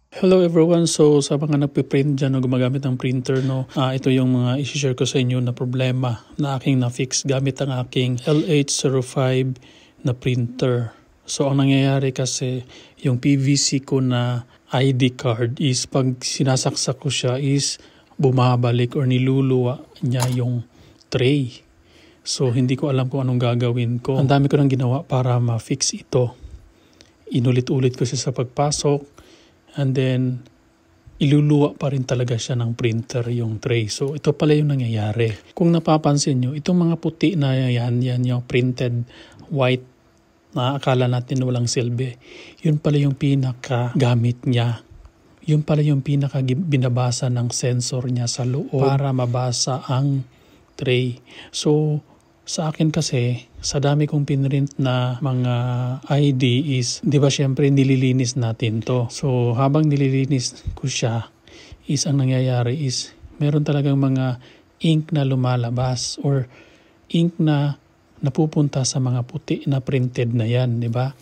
Hello everyone, so sa mga nagpiprint dyan o gumagamit ng printer, ito yung mga isi-share ko sa inyo na problema na aking na-fix gamit ang aking LH05 na printer. So ang nangyayari kasi yung PVC ko na ID card is pag sinasaksak ko siya is bumabalik or niluluwa niya yung tray. So hindi ko alam kung anong gagawin ko. Ang dami ko nang ginawa para ma-fix ito. Inulit-ulit ko siya sa pagpasok. And then, iluluwa pa rin talaga siya ng printer yung tray. So, ito pala yung nangyayari. Kung napapansin nyo, itong mga puti na yan yung printed white na akala natin walang silbi. Yun pala yung pinaka-gamit niya. Yun pala yung pinaka-binabasa ng sensor niya sa loob para mabasa ang tray. So, sa akin kasi, sa dami kong pinrint na mga ID is, di ba syempre nililinis natin to. So habang nililinis ko siya, is ang nangyayari is, meron talagang mga ink na lumalabas or ink na napupunta sa mga puti na printed na yan, di ba?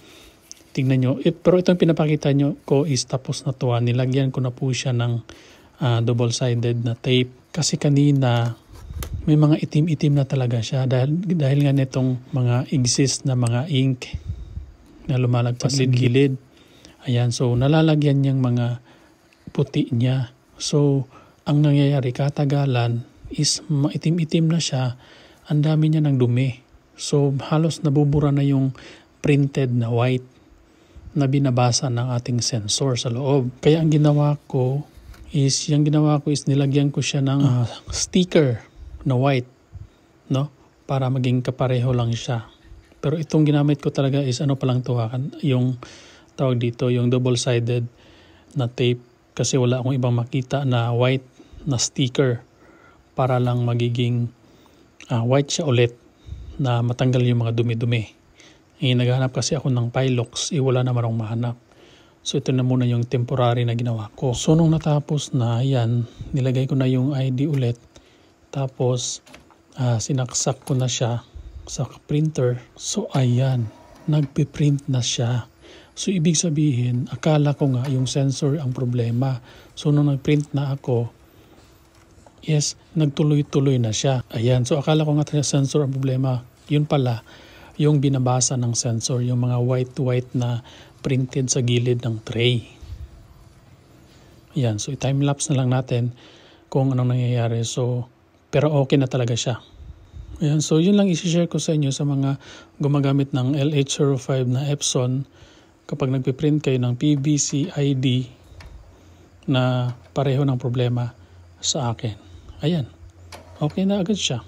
Tingnan nyo. Pero itong pinapakita nyo ko is tapos na to. Nilagyan ko na po siya ng double-sided na tape. Kasi kanina, may mga itim-itim na talaga siya dahil nga nitong mga exist na mga ink na lumalagpas sa gilid. Ayan, so nalalagyan niyang mga puti niya. So, ang nangyayari katagalan is maitim-itim na siya, ang dami niya ng dumi. So, halos nabubura na yung printed na white na binabasa ng ating sensor sa loob. Kaya ang ginawa ko is nilagyan ko siya ng sticker na white, no? Para maging kapareho lang siya. Pero itong ginamit ko talaga is yung tawag dito, yung double-sided na tape kasi wala akong ibang makita na white na sticker para lang magiging white siya ulit na matanggal yung mga dumi-dumi. Naghahanap kasi ako ng Pilox, wala naman akong mahanap. So ito na muna yung temporary na ginawa ko. So nung natapos na, yan, nilagay ko na yung ID ulit. Tapos, sinaksak ko na siya sa printer. So, ayan. Nagpiprint na siya. So, ibig sabihin, akala ko nga yung sensor ang problema. So, nung nagprint na ako, yes, nagtuloy-tuloy na siya. Ayan. So, akala ko nga sensor ang problema. Yun pala, yung binabasa ng sensor, yung mga white-white na printed sa gilid ng tray. Ayan. So, i-timelapse na lang natin kung anong nangyayari. So, pero okay na talaga siya. Ayan, so yun lang isi-share ko sa inyo sa mga gumagamit ng LH05 na Epson kapag nagpiprint kayo ng PVC ID na pareho ng problema sa akin. Ayan, okay na agad siya.